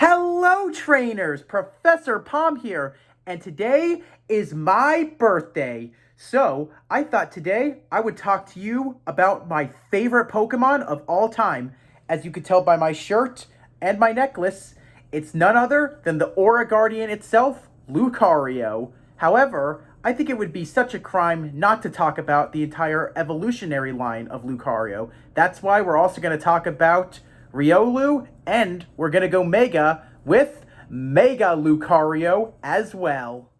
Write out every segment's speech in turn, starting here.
Hello trainers, Professor Palm here, and today is my birthday. So I thought today I would talk to you about my favorite Pokemon of all time. As you can tell by my shirt and my necklace, it's none other than the Aura Guardian itself, Lucario. However, I think it would be such a crime not to talk about the entire evolutionary line of Lucario. That's why we're also going to talk about Riolu, and we're going to go Mega with Mega Lucario as well.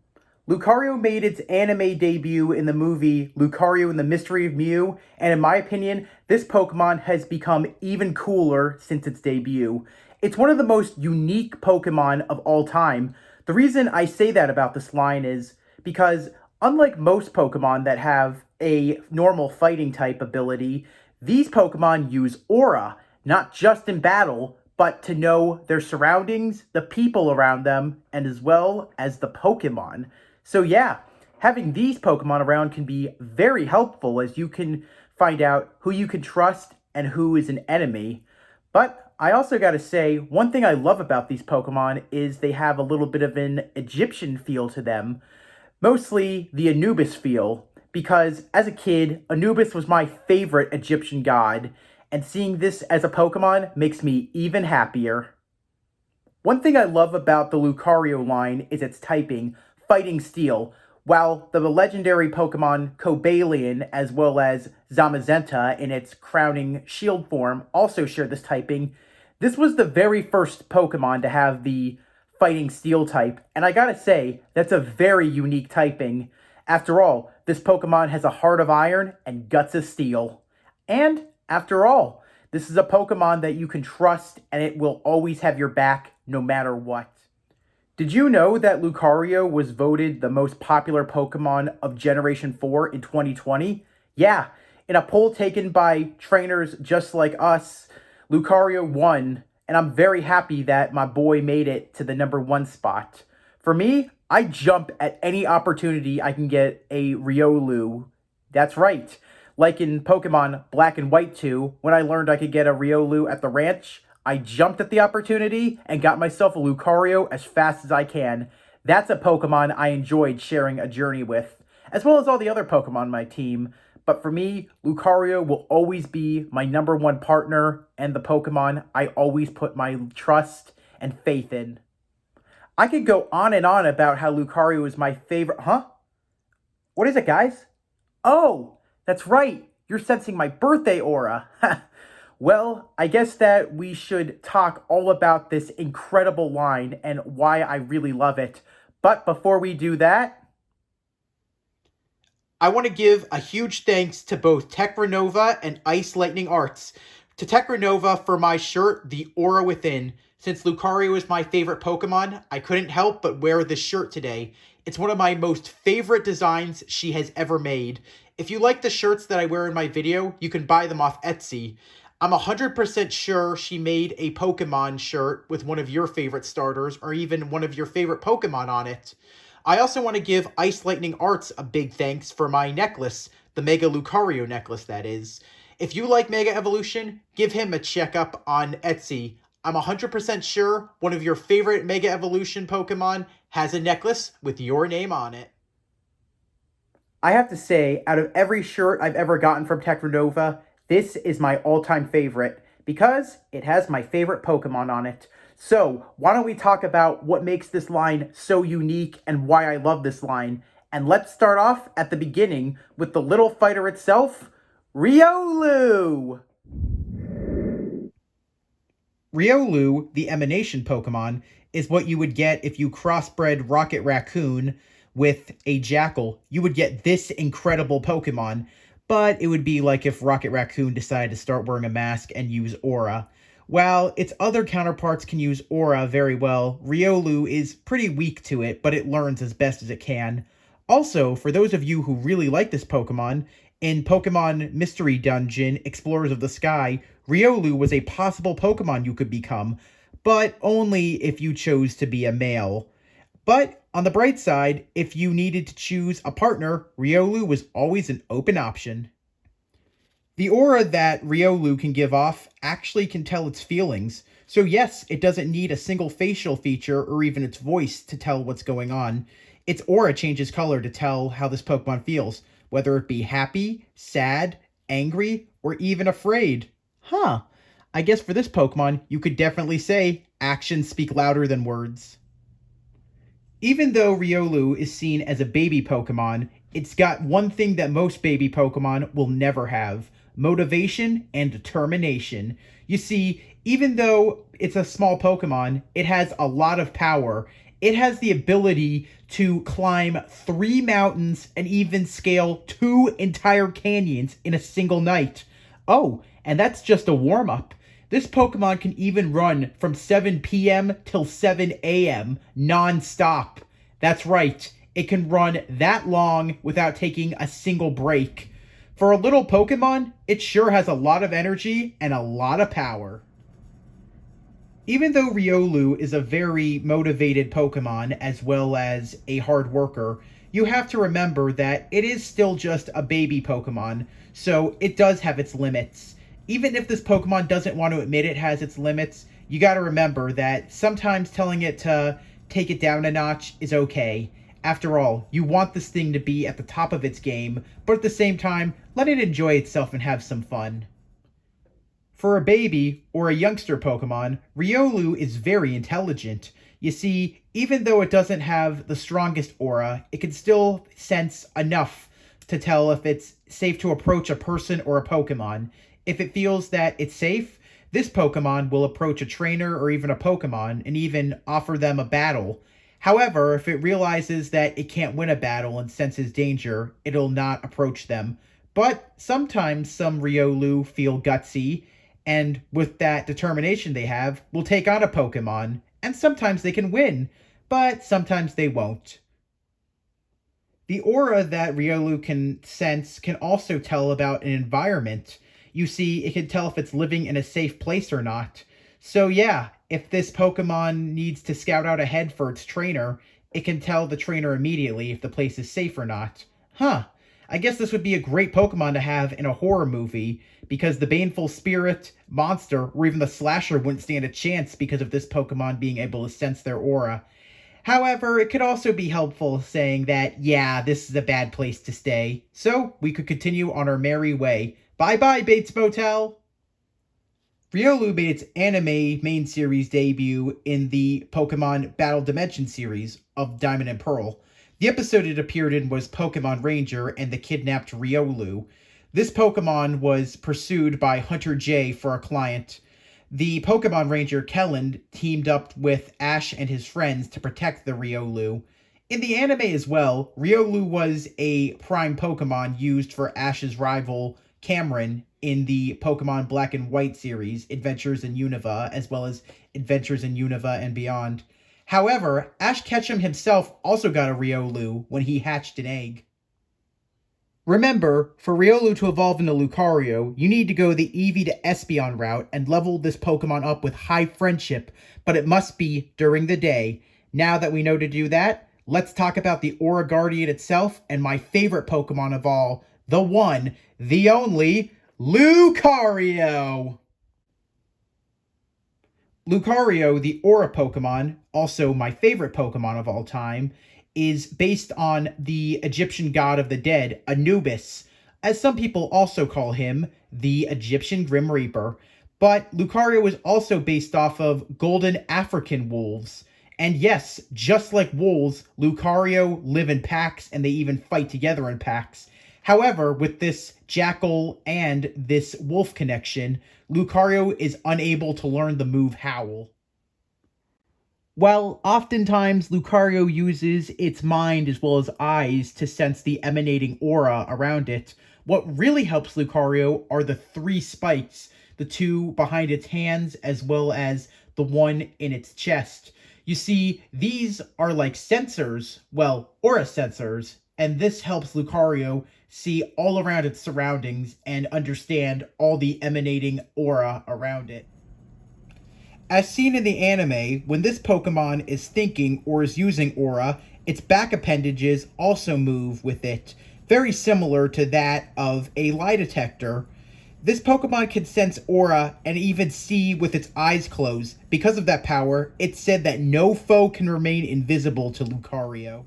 Lucario made its anime debut in the movie Lucario and the Mystery of Mew, and in my opinion, this Pokemon has become even cooler since its debut. It's one of the most unique Pokemon of all time. The reason I say that about this line is because, unlike most Pokemon that have a normal fighting type ability, these Pokemon use Aura, not just in battle, but to know their surroundings, the people around them, and as well as the Pokemon. So yeah, having these Pokemon around can be very helpful as you can find out who you can trust and who is an enemy. But I also gotta say, one thing I love about these Pokemon is they have a little bit of an Egyptian feel to them. Mostly the Anubis feel, because as a kid, Anubis was my favorite Egyptian god, and seeing this as a Pokemon makes me even happier. One thing I love about the Lucario line is its typing, Fighting Steel. While the legendary Pokemon Cobalion as well as Zamazenta in its crowning shield form also share this typing, this was the very first Pokemon to have the Fighting Steel type, and I gotta say, that's a very unique typing. After all, this Pokemon has a heart of iron and guts of steel. And after all, this is a Pokemon that you can trust and it will always have your back no matter what. Did you know that Lucario was voted the most popular Pokemon of Generation 4 in 2020? Yeah, in a poll taken by trainers just like us, Lucario won, and I'm very happy that my boy made it to the #1 spot. For me, I jump at any opportunity I can get a Riolu. That's right. Like in Pokemon Black and White 2, when I learned I could get a Riolu at the ranch, I jumped at the opportunity and got myself a Lucario as fast as I can. That's a Pokemon I enjoyed sharing a journey with, as well as all the other Pokemon on my team. But for me, Lucario will always be my #1 partner and the Pokemon I always put my trust and faith in. I could go on and on about how Lucario is my favorite. Huh? What is it, guys? Oh, that's right. You're sensing my birthday aura. Well, I guess that we should talk all about this incredible line and why I really love it. But before we do that, I want to give a huge thanks to both TechraNova and IceLightningArts. To TechraNova for my shirt, The Aura Within. Since Lucario is my favorite Pokemon, I couldn't help but wear this shirt today. It's one of my most favorite designs she has ever made. If you like the shirts that I wear in my video, you can buy them off Etsy. I'm 100% sure she made a Pokemon shirt with one of your favorite starters or even one of your favorite Pokemon on it. I also want to give IceLightningArts a big thanks for my necklace, the Mega Lucario necklace, that is. If you like Mega Evolution, give him a check up on Etsy. I'm 100% sure one of your favorite Mega Evolution Pokemon has a necklace with your name on it. I have to say, out of every shirt I've ever gotten from TechraNova, this is my all-time favorite because it has my favorite Pokemon on it. So, why don't we talk about what makes this line so unique and why I love this line? And let's start off at the beginning with the little fighter itself, Riolu! Riolu, the Emanation Pokemon, is what you would get if you crossbred Rocket Raccoon with a Jackal. You would get this incredible Pokemon, but it would be like if Rocket Raccoon decided to start wearing a mask and use Aura. While its other counterparts can use Aura very well, Riolu is pretty weak to it, but it learns as best as it can. Also, for those of you who really like this Pokemon, in Pokemon Mystery Dungeon Explorers of the Sky, Riolu was a possible Pokemon you could become, but only if you chose to be a male. But on the bright side, if you needed to choose a partner, Riolu was always an open option. The aura that Riolu can give off actually can tell its feelings, So yes, it doesn't need a single facial feature or even its voice to tell what's going on. Its aura changes color to tell how this Pokemon feels, whether it be happy, sad, angry, or even afraid. Huh. I guess for this Pokemon, you could definitely say actions speak louder than words. Even though Riolu is seen as a baby Pokemon, it's got one thing that most baby Pokemon will never have: motivation and determination. You see, even though it's a small Pokemon, it has a lot of power. It has the ability to climb 3 mountains and even scale 2 entire canyons in a single night. Oh, and that's just a warm-up. This Pokemon can even run from 7 p.m. till 7 a.m. non-stop. That's right, it can run that long without taking a single break. For a little Pokemon, it sure has a lot of energy and a lot of power. Even though Riolu is a very motivated Pokemon as well as a hard worker, you have to remember that it is still just a baby Pokemon, so it does have its limits. Even if this Pokemon doesn't want to admit it has its limits, you gotta remember that sometimes telling it to take it down a notch is okay. After all, you want this thing to be at the top of its game, but at the same time, let it enjoy itself and have some fun. For a baby or a youngster Pokemon, Riolu is very intelligent. You see, even though it doesn't have the strongest aura, it can still sense enough to tell if it's safe to approach a person or a Pokemon. If it feels that it's safe, this Pokemon will approach a trainer or even a Pokemon and even offer them a battle. However, if it realizes that it can't win a battle and senses danger, it'll not approach them. But sometimes some Riolu feel gutsy, and with that determination they have, will take on a Pokemon, and sometimes they can win, but sometimes they won't. The aura that Riolu can sense can also tell about an environment. You see, it can tell if it's living in a safe place or not. So yeah, if this Pokemon needs to scout out ahead for its trainer, it can tell the trainer immediately if the place is safe or not. Huh. I guess this would be a great Pokemon to have in a horror movie, because the baneful spirit, monster, or even the slasher wouldn't stand a chance because of this Pokemon being able to sense their aura. However, it could also be helpful saying that, yeah, this is a bad place to stay, so we could continue on our merry way. Bye-bye, Bates Motel! Riolu made its anime main series debut in the Pokemon Battle Dimension series of Diamond and Pearl. The episode it appeared in was Pokemon Ranger and the Kidnapped Riolu. This Pokemon was pursued by Hunter J for a client. The Pokemon Ranger Kellen teamed up with Ash and his friends to protect the Riolu. In the anime as well, Riolu was a prime Pokemon used for Ash's rival Cameron in the Pokemon Black and White series, Adventures in Unova, as well as Adventures in Unova and Beyond. However, Ash Ketchum himself also got a Riolu when he hatched an egg. Remember, for Riolu to evolve into Lucario, you need to go the Eevee to Espeon route and level this Pokemon up with high friendship, but it must be during the day. Now that we know to do that, let's talk about the Aura Guardian itself and my favorite Pokemon of all, the one, the only, Lucario! Lucario, the Aura Pokemon, also my favorite Pokemon of all time, is based on the Egyptian god of the dead, Anubis, as some people also call him, the Egyptian Grim Reaper. But Lucario is also based off of golden African wolves. And yes, just like wolves, Lucario live in packs and they even fight together in packs. However, with this jackal and this wolf connection, Lucario is unable to learn the move Howl. While oftentimes Lucario uses its mind as well as eyes to sense the emanating aura around it, what really helps Lucario are the 3 spikes, the 2 behind its hands as well as the one in its chest. You see, these are like sensors, well, aura sensors, and this helps Lucario see all around its surroundings and understand all the emanating aura around it. As seen in the anime, when this Pokemon is thinking or is using aura, its back appendages also move with it, very similar to that of a lie detector. This Pokemon can sense aura and even see with its eyes closed. Because of that power, it's said that no foe can remain invisible to Lucario.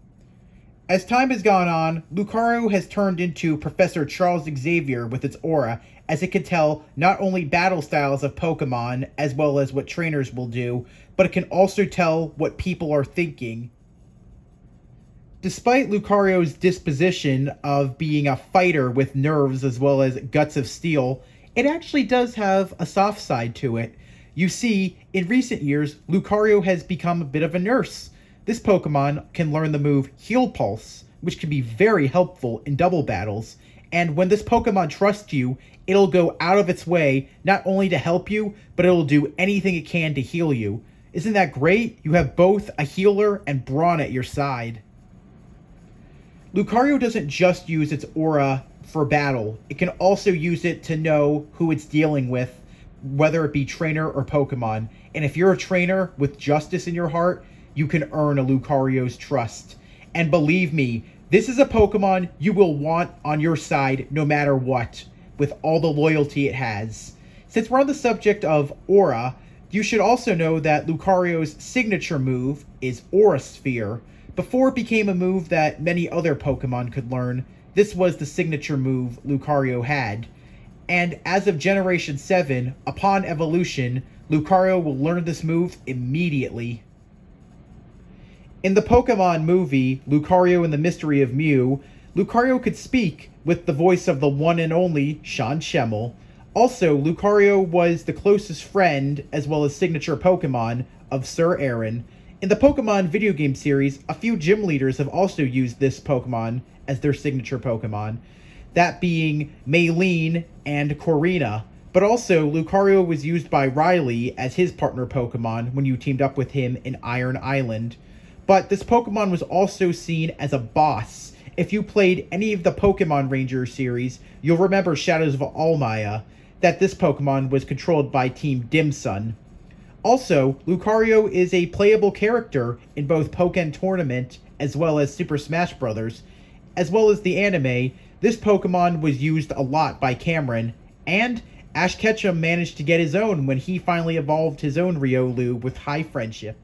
As time has gone on, Lucario has turned into Professor Charles Xavier with its aura, as it can tell not only battle styles of Pokemon as well as what trainers will do, but it can also tell what people are thinking. Despite Lucario's disposition of being a fighter with nerves as well as guts of steel, it actually does have a soft side to it. You see, in recent years, Lucario has become a bit of a nurse. This Pokemon can learn the move Heal Pulse, which can be very helpful in double battles, and when this Pokemon trusts you, it'll go out of its way not only to help you, but it'll do anything it can to heal you. Isn't that great? You have both a healer and brawn at your side. Lucario doesn't just use its aura for battle. It can also use it to know who it's dealing with, whether it be trainer or Pokemon. And if you're a trainer with justice in your heart, you can earn a Lucario's trust. And believe me, this is a Pokemon you will want on your side no matter what, with all the loyalty it has. Since we're on the subject of aura, you should also know that Lucario's signature move is Aura Sphere. Before it became a move that many other Pokemon could learn, this was the signature move Lucario had. And as of Generation 7, upon evolution, Lucario will learn this move immediately. In the Pokemon movie, Lucario and the Mystery of Mew, Lucario could speak with the voice of the one and only Sean Schemmel. Also, Lucario was the closest friend, as well as signature Pokemon, of Sir Aaron. In the Pokemon video game series, a few gym leaders have also used this Pokemon as their signature Pokemon, that being Maylene and Corina. But also, Lucario was used by Riley as his partner Pokemon when you teamed up with him in Iron Island. But this Pokemon was also seen as a boss. If you played any of the Pokemon Ranger series, you'll remember Shadows of Almaya, that this Pokemon was controlled by Team Dimsun. Also, Lucario is a playable character in both Pokken Tournament as well as Super Smash Bros. As well as the anime, this Pokemon was used a lot by Cameron, and Ash Ketchum managed to get his own when he finally evolved his own Riolu with High Friendship.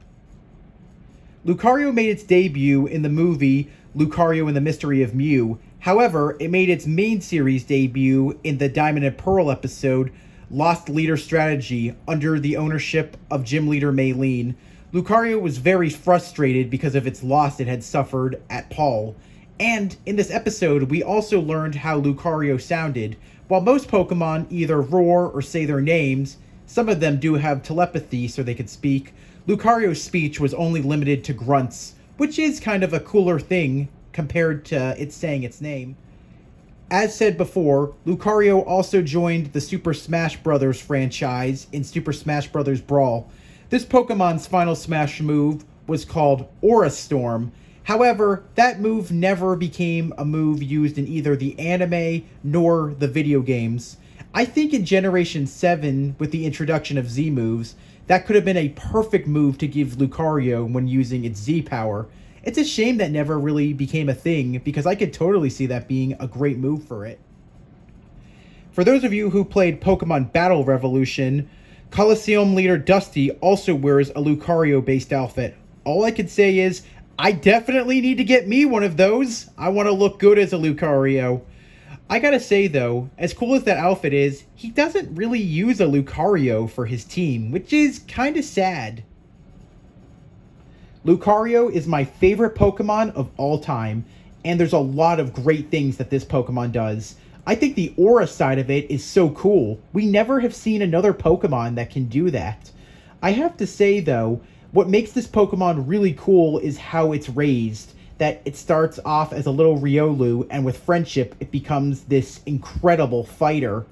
Lucario made its debut in the movie Lucario and the Mystery of Mew. However, it made its main series debut in the Diamond and Pearl episode Lost Leader Strategy under the ownership of Gym Leader Maylene. Lucario was very frustrated because of its loss it had suffered at Paul. And in this episode, we also learned how Lucario sounded. While most Pokemon either roar or say their names, some of them do have telepathy so they could speak, Lucario's speech was only limited to grunts, which is kind of a cooler thing compared to it saying its name. As said before, Lucario also joined the Super Smash Bros. Franchise in Super Smash Bros. Brawl. This Pokemon's final Smash move was called Aura Storm. However, that move never became a move used in either the anime nor the video games. I think in Generation 7, with the introduction of Z moves, that could have been a perfect move to give Lucario when using its Z power. It's a shame that never really became a thing, because I could totally see that being a great move for it. For those of you who played Pokemon Battle Revolution, Coliseum leader Dusty also wears a Lucario-based outfit. All I could say is, I definitely need to get me one of those. I want to look good as a Lucario. I gotta say though, as cool as that outfit is, he doesn't really use a Lucario for his team, which is kinda sad. Lucario is my favorite Pokemon of all time, and there's a lot of great things that this Pokemon does. I think the aura side of it is so cool. We never have seen another Pokemon that can do that. I have to say though, what makes this Pokemon really cool is how it's raised. That it starts off as a little Riolu, and with friendship it becomes this incredible fighter.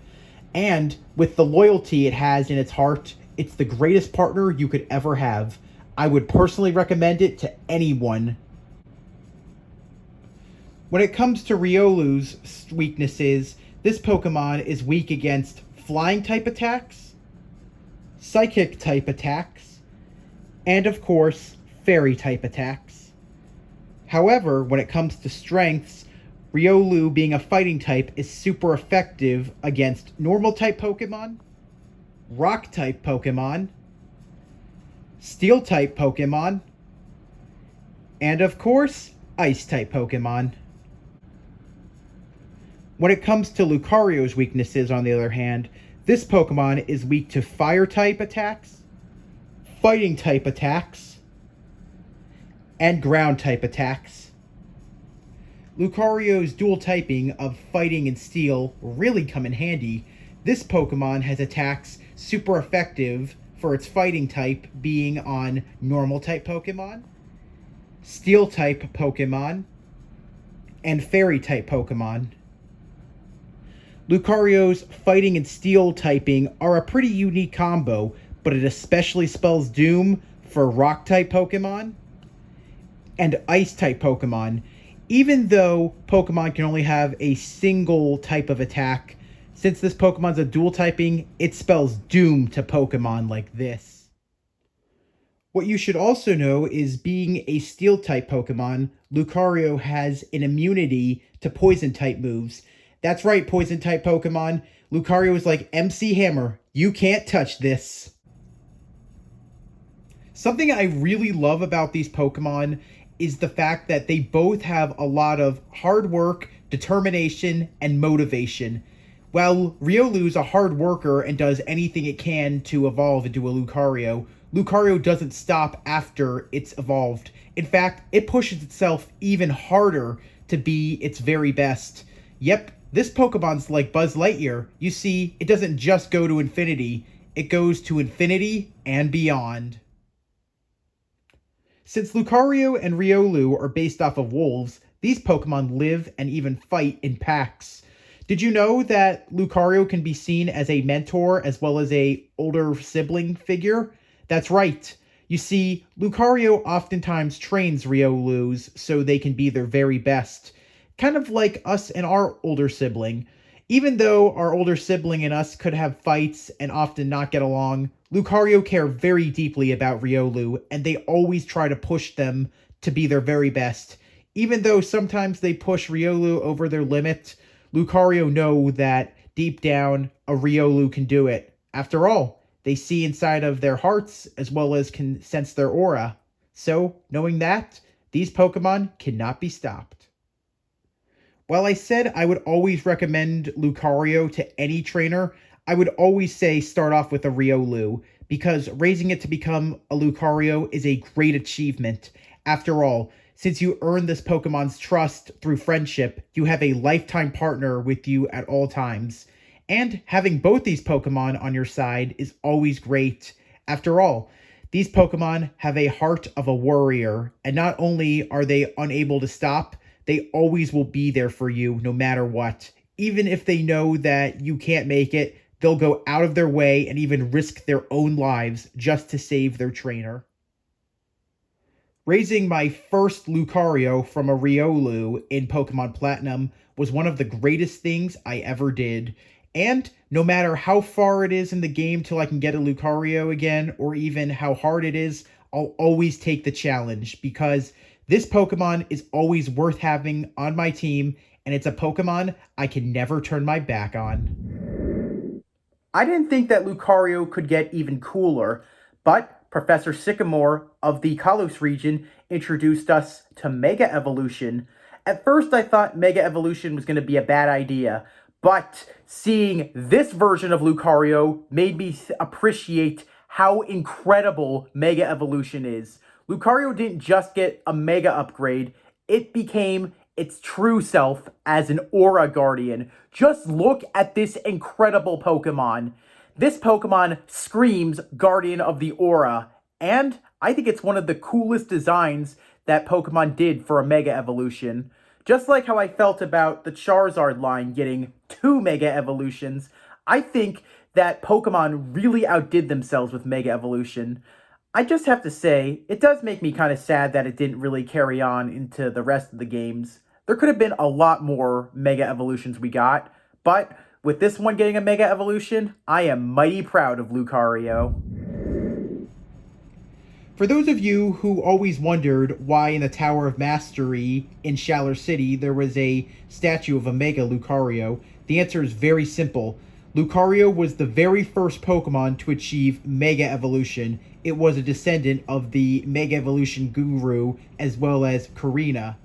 And with the loyalty it has in its heart, it's the greatest partner you could ever have. I would personally recommend it to anyone. When it comes to Riolu's weaknesses, this Pokemon is weak against flying type attacks, psychic type attacks, and of course, fairy type attacks. However, when it comes to strengths, Riolu, being a fighting type, is super effective against normal type Pokemon, rock type Pokemon, steel type Pokemon, and of course, ice type Pokemon. When it comes to Lucario's weaknesses, on the other hand, this Pokemon is weak to fire type attacks, fighting type attacks, and ground type attacks. Lucario's dual typing of fighting and steel really come in handy. This Pokemon has attacks super effective for its fighting type being on normal type Pokemon, steel type Pokemon, and fairy type Pokemon. Lucario's fighting and steel typing are a pretty unique combo, but it especially spells doom for rock type Pokemon and ice type Pokemon. Even though Pokemon can only have a single type of attack, since this Pokemon's a dual typing, it spells doom to Pokemon like this. What you should also know is, being a steel type Pokemon, Lucario has an immunity to poison type moves. That's right, poison type Pokemon. Lucario is like MC Hammer. You can't touch this. Something I really love about these Pokemon is the fact that they both have a lot of hard work, determination, and motivation. While Riolu's a hard worker and does anything it can to evolve into a Lucario, Lucario doesn't stop after it's evolved. In fact, it pushes itself even harder to be its very best. Yep, this Pokemon's like Buzz Lightyear. You see, it doesn't just go to infinity, it goes to infinity and beyond. Since Lucario and Riolu are based off of wolves, these Pokemon live and even fight in packs. Did you know that Lucario can be seen as a mentor as well as a older sibling figure? That's right. You see, Lucario oftentimes trains Riolus so they can be their very best. Kind of like us and our older sibling. Even though our older sibling and us could have fights and often not get along, Lucario care very deeply about Riolu, and they always try to push them to be their very best. Even though sometimes they push Riolu over their limit, Lucario know that deep down, a Riolu can do it. After all, they see inside of their hearts as well as can sense their aura. So, knowing that, these Pokemon cannot be stopped. While I said I would always recommend Lucario to any trainer, I would always say start off with a Riolu, because raising it to become a Lucario is a great achievement. After all, since you earned this Pokemon's trust through friendship, you have a lifetime partner with you at all times. And having both these Pokemon on your side is always great. After all, these Pokemon have a heart of a warrior, and not only are they unable to stop, they always will be there for you no matter what. Even if they know that you can't make it, they'll go out of their way and even risk their own lives just to save their trainer. Raising my first Lucario from a Riolu in Pokemon Platinum was one of the greatest things I ever did. And no matter how far it is in the game till I can get a Lucario again, or even how hard it is, I'll always take the challenge, because this Pokemon is always worth having on my team, and it's a Pokemon I can never turn my back on. I didn't think that Lucario could get even cooler, but Professor Sycamore of the Kalos region introduced us to Mega Evolution. At first I thought Mega Evolution was going to be a bad idea, but seeing this version of Lucario made me appreciate how incredible Mega Evolution is. Lucario didn't just get a Mega upgrade, it became its true self as an Aura Guardian. Just look at this incredible Pokemon. This Pokemon screams Guardian of the Aura, and I think it's one of the coolest designs that Pokemon did for a Mega Evolution. Just like how I felt about the Charizard line getting 2 Mega Evolutions, I think that Pokemon really outdid themselves with Mega Evolution. I just have to say, it does make me kind of sad that it didn't really carry on into the rest of the games. There could have been a lot more Mega Evolutions we got, but with this one getting a Mega Evolution, I am mighty proud of Lucario. For those of you who always wondered why in the Tower of Mastery in Shaller City there was a statue of a Mega Lucario, the answer is very simple. Lucario was the very first Pokemon to achieve Mega Evolution. It was a descendant of the Mega Evolution Guru as well as Karina.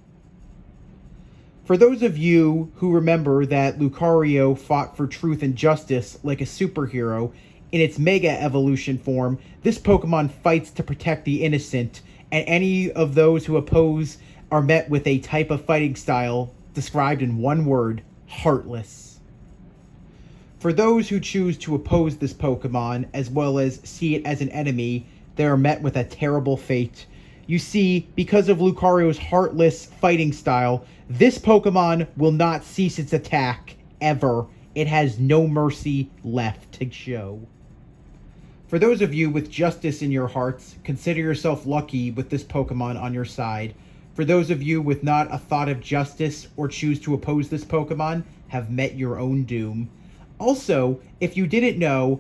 For those of you who remember that Lucario fought for truth and justice like a superhero, in its Mega Evolution form, this Pokemon fights to protect the innocent, and any of those who oppose are met with a type of fighting style described in one word: heartless. For those who choose to oppose this Pokemon, as well as see it as an enemy, they are met with a terrible fate. You see, because of Lucario's heartless fighting style, this Pokemon will not cease its attack, ever. It has no mercy left to show. For those of you with justice in your hearts, consider yourself lucky with this Pokemon on your side. For those of you with not a thought of justice or choose to oppose this Pokemon, have met your own doom. Also, if you didn't know,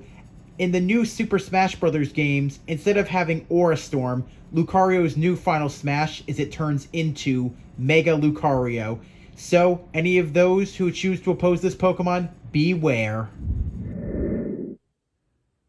in the new Super Smash Bros. Games, instead of having Aura Storm, Lucario's new final smash is it turns into Mega Lucario. So, any of those who choose to oppose this Pokemon, beware.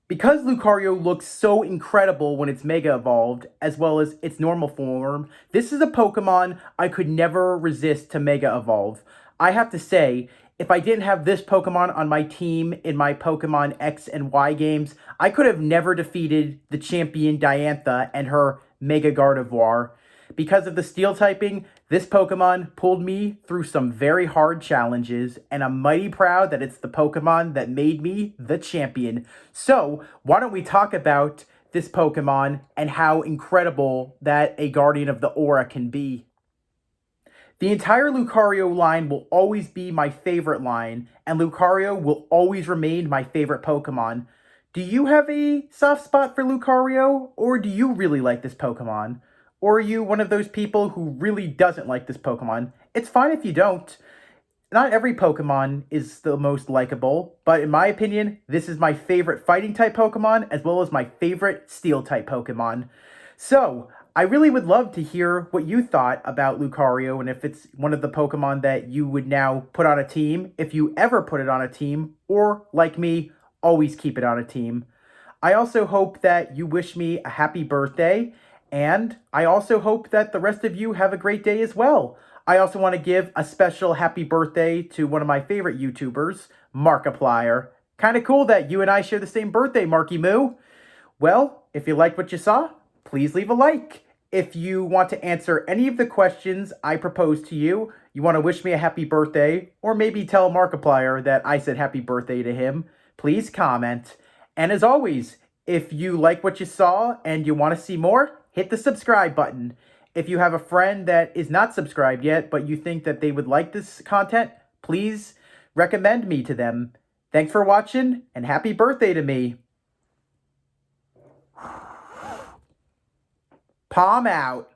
Because Lucario looks so incredible when it's Mega Evolved, as well as its normal form, this is a Pokemon I could never resist to Mega Evolve. I have to say, if I didn't have this Pokemon on my team in my Pokemon X and Y games, I could have never defeated the champion Diantha and her Mega Gardevoir. Because of the Steel typing, this Pokemon pulled me through some very hard challenges, and I'm mighty proud that it's the Pokemon that made me the champion. So, why don't we talk about this Pokemon and how incredible that a Guardian of the Aura can be. The entire Lucario line will always be my favorite line, and Lucario will always remain my favorite Pokemon. Do you have a soft spot for Lucario, or do you really like this Pokemon? Or are you one of those people who really doesn't like this Pokemon? It's fine if you don't. Not every Pokemon is the most likable, but in my opinion, this is my favorite fighting type Pokemon as well as my favorite steel type Pokemon. So, I really would love to hear what you thought about Lucario and if it's one of the Pokemon that you would now put on a team, if you ever put it on a team, or like me, always keep it on a team. I also hope that you wish me a happy birthday, and I also hope that the rest of you have a great day as well. I also want to give a special happy birthday to one of my favorite YouTubers, Markiplier. Kind of cool that you and I share the same birthday, Markimoo. Well, if you liked what you saw, please leave a like. If you want to answer any of the questions I proposed to you, you want to wish me a happy birthday, or maybe tell Markiplier that I said happy birthday to him, please comment. And as always, if you like what you saw and you want to see more, hit the subscribe button. If you have a friend that is not subscribed yet, but you think that they would like this content, please recommend me to them. Thanks for watching, and happy birthday to me. Palm out.